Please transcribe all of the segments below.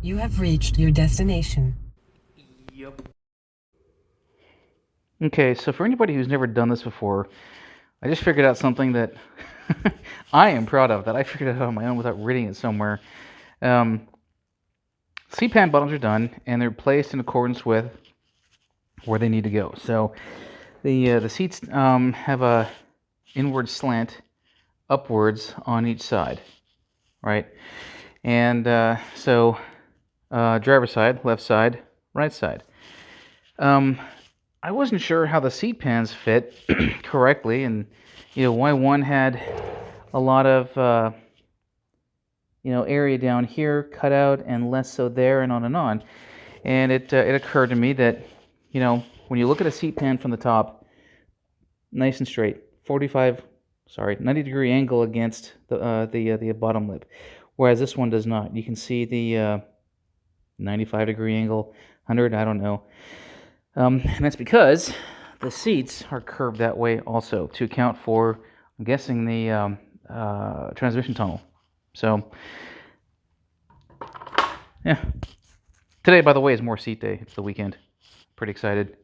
You have reached your destination. Yep. Okay, so for anybody who's never done this before, I just figured out something that I am proud of, that I figured out on my own without reading it somewhere. Um, Seat pan bottoms are done, and they're placed in accordance with where they need to go. So the seats have a inward slant upwards on each side, right? And driver's side, left side, right side. Um, I wasn't sure how the seat pans fit correctly, and why one had a lot of area down here cut out and less so there, and on and on. And it occurred to me that when you look at a seat pan from the top, nice and straight, 90-degree angle against the bottom lip, whereas this one does not. You can see the 95-degree angle, 100, I don't know. And that's because the seats are curved that way also to account for, I'm guessing, the transmission tunnel. So, yeah. Today, by the way, is more seat day. It's the weekend. Pretty excited.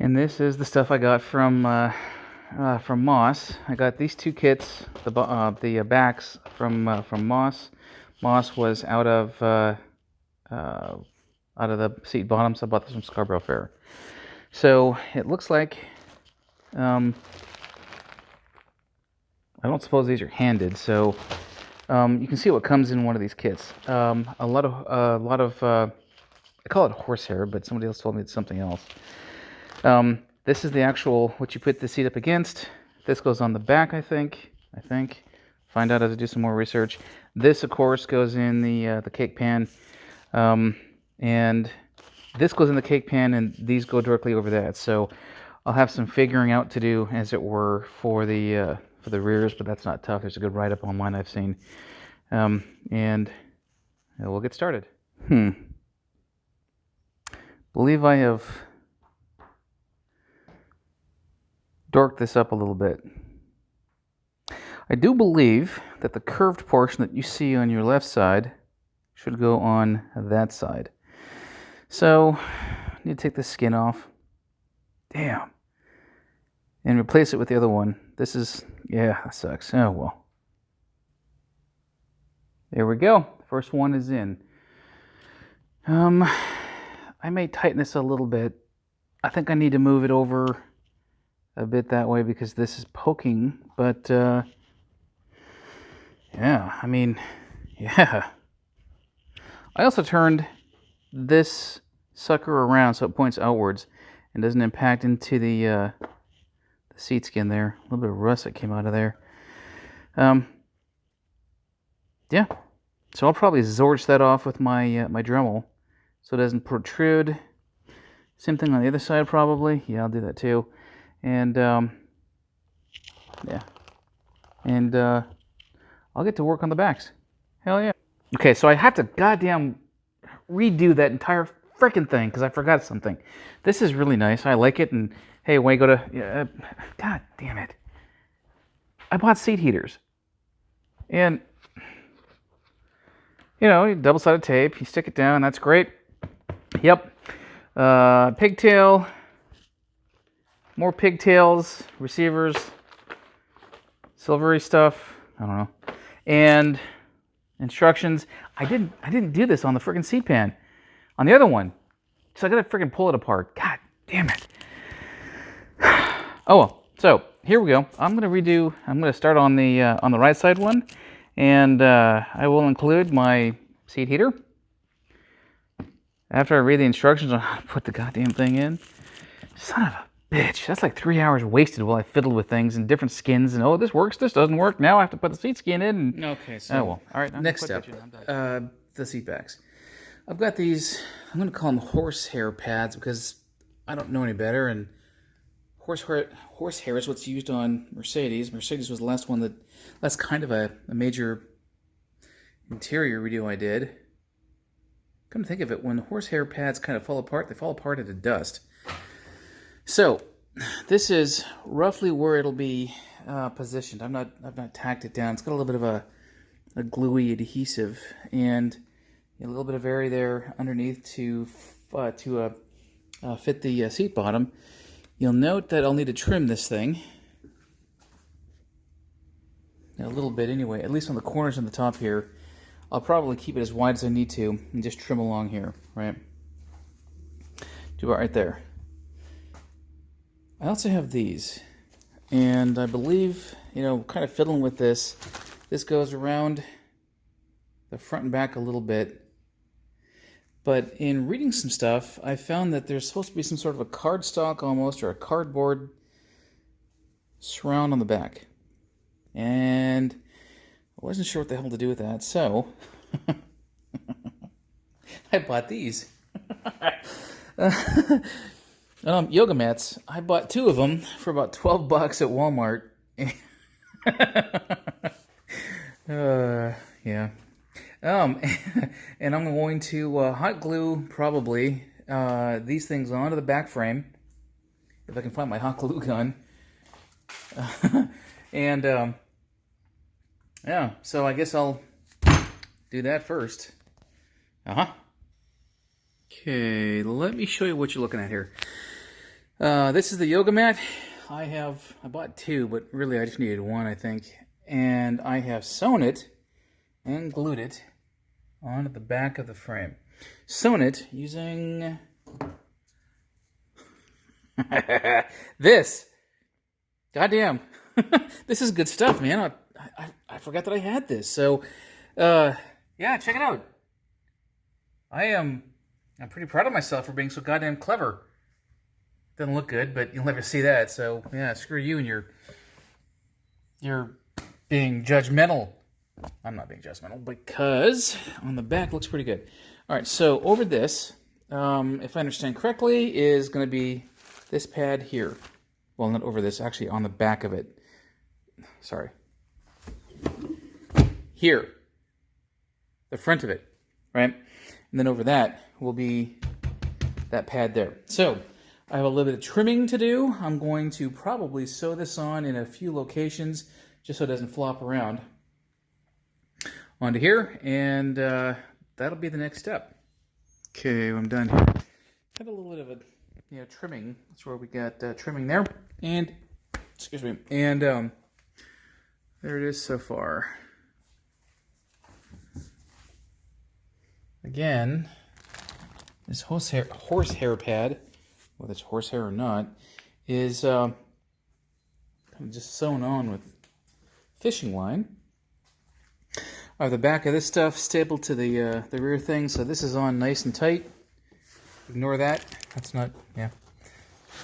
And this is the stuff I got from Moss. I got these two kits, the backs from Moss. Moss was out of the seat bottoms. I bought this from Scarborough Fair. So it looks like, I don't suppose these are handed. So you can see what comes in one of these kits. A lot of I call it horsehair, but somebody else told me it's something else. This is the actual, what you put the seat up against. This goes on the back, I think. Find out as I do some more research. This, of course, goes in the cake pan. And this goes in the cake pan, and these go directly over that. So I'll have some figuring out to do, as it were, for the rears, but that's not tough. There's a good write-up online I've seen. And we'll get started. Believe I have dorked this up a little bit. I do believe that the curved portion that you see on your left side should go on that side. So, I need to take this skin off. Damn. And replace it with the other one. This is, yeah, that sucks. Oh, well. There we go. First one is in. I may tighten this a little bit. I think I need to move it over a bit that way because this is poking, but yeah, I mean, yeah. I also turned this sucker around so it points outwards and doesn't impact into the seat skin there. A little bit of rust that came out of there. Yeah, so I'll probably Zorch that off with my my Dremel so it doesn't protrude. Same thing on the other side, probably. Yeah, I'll do that too. And yeah, and I'll get to work on the backs. Hell yeah. Okay, so I have to goddamn redo that entire freaking thing because I forgot something. This is really nice. I like it. And hey, when I go to, god damn it, I bought seat heaters, and double-sided tape. You stick it down. That's great. Yep. Pigtail. More pigtails. Receivers. Silvery stuff. I don't know. And instructions. I didn't do this on the freaking seat pan. On the other one. So I gotta freaking pull it apart. God damn it. Oh well. So here we go. I'm gonna start on the right side one, and I will include my seat heater. After I read the instructions on how to put the goddamn thing in. Son of a bitch. That's like 3 hours wasted while I fiddled with things and different skins, and oh, this works, this doesn't work. Now I have to put the seat skin in. And, Okay, so oh well. All right. next step, the seat backs. I've got these, I'm going to call them horsehair pads because I don't know any better, and horsehair is what's used on Mercedes. Mercedes was the last one that's kind of a major interior redo I did. Come to think of it, when horsehair pads kind of fall apart, they fall apart into dust. So, this is roughly where it'll be positioned. I've not tacked it down. It's got a little bit of a gluey adhesive, and A little bit of area there underneath to fit the seat bottom. You'll note that I'll need to trim this thing a little bit anyway, at least on the corners on the top here. I'll probably keep it as wide as I need to and just trim along here, right? Do it right there. I also have these, and I believe, kind of fiddling with this. This goes around the front and back a little bit. But in reading some stuff, I found that there's supposed to be some sort of a cardstock almost, or a cardboard surround on the back. And I wasn't sure what the hell to do with that, so I bought these. Yoga mats. I bought 2 of them for about $12 at Walmart. Yeah. And I'm going to hot glue probably these things onto the back frame, if I can find my hot glue gun. And yeah, so I guess I'll do that first. Okay, let me show you what you're looking at here. This is the yoga mat. I bought 2, but really I just needed 1, I think. And I have sewn it and glued it onto the back of the frame. Sewn it using this. Goddamn. This is good stuff, man. I forgot that I had this. So, yeah, check it out. I'm pretty proud of myself for being so goddamn clever. Doesn't look good, but you'll never see that. So, yeah, screw you and you're being judgmental. I'm not being judgmental because on the back looks pretty good. All right, so over this, if I understand correctly, is going to be this pad here. Well, not over this, actually on the back of it. Sorry. Here. The front of it, right? And then over that will be that pad there. So I have a little bit of trimming to do. I'm going to probably sew this on in a few locations just so it doesn't flop around onto here, and that'll be the next step. Okay, I'm done here. Had a little bit of a trimming. That's where we got trimming there, and excuse me, and there it is so far. Again, this horsehair pad, whether it's horsehair or not, is kind of just sewn on with fishing line. I have the back of this stuff stapled to the rear thing, so this is on nice and tight. Ignore that. That's not, yeah.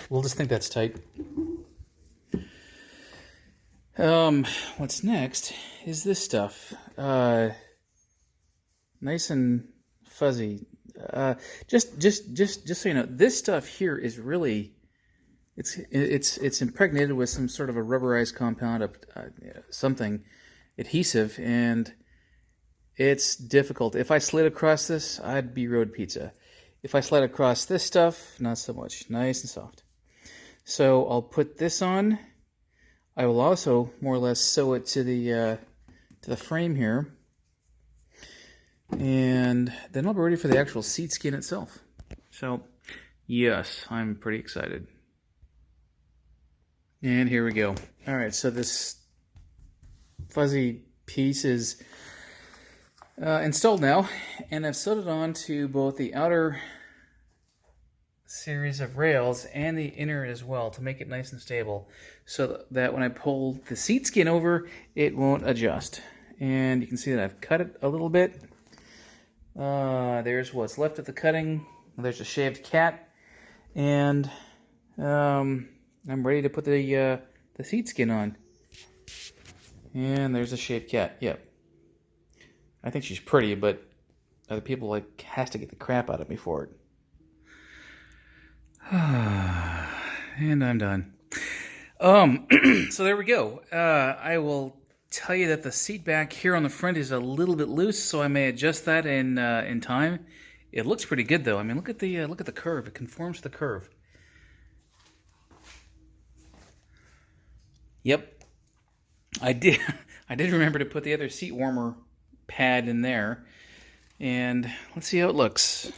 We'll just think that's tight. What's next is this stuff. Nice and fuzzy. Just so you know, this stuff here is really, it's impregnated with some sort of a rubberized compound, something adhesive, and it's difficult. If I slid across this, I'd be road pizza. If I slid across this stuff, not so much. Nice and soft. So I'll put this on. I will also more or less sew it to the frame here, and then I'll be ready for the actual seat skin itself. So yes, I'm pretty excited. And here we go. All right, so this fuzzy piece is installed now, and I've sewed it on to both the outer series of rails and the inner as well to make it nice and stable, so that when I pull the seat skin over, it won't adjust. And you can see that I've cut it a little bit. There's what's left of the cutting. There's a shaved cat, and I'm ready to put the seat skin on. And there's a shaved cat. Yep. I think she's pretty, but other people has to get the crap out of me for it. And I'm done. So there we go. I will tell you that the seat back here on the front is a little bit loose, so I may adjust that in time. It looks pretty good though. I mean, look at the curve. It conforms to the curve. Yep. I did remember to put the other seat warmer pad in there. And let's see how it looks.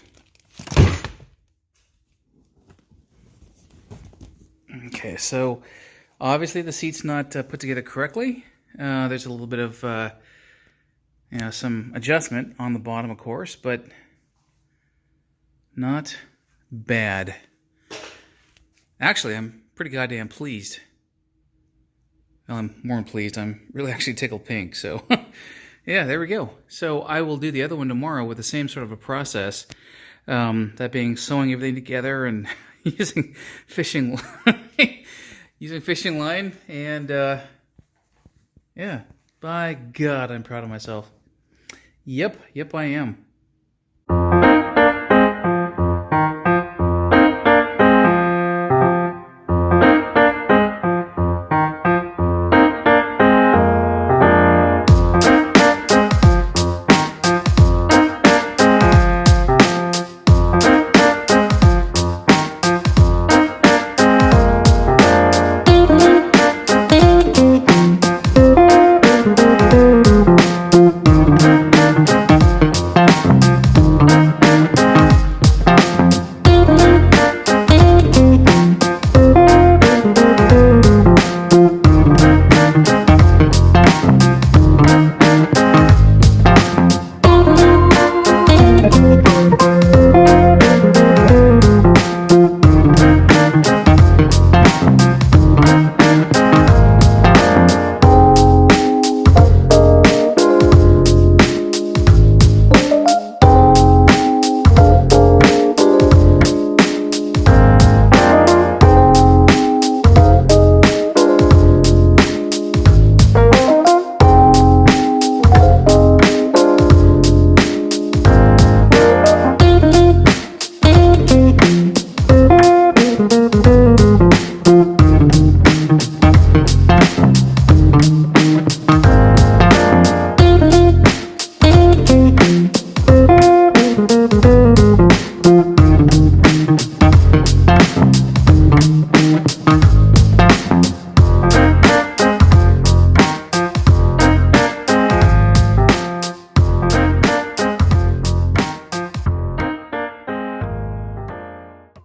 Okay, so obviously the seat's not put together correctly. There's a little bit of some adjustment on the bottom, of course, but not bad. Actually, I'm pretty goddamn pleased. Well, I'm more than pleased. I'm really actually tickled pink. So, yeah, there we go. So I will do the other one tomorrow with the same sort of a process. That being sewing everything together and using fishing line. And yeah, by God, I'm proud of myself. Yep, I am.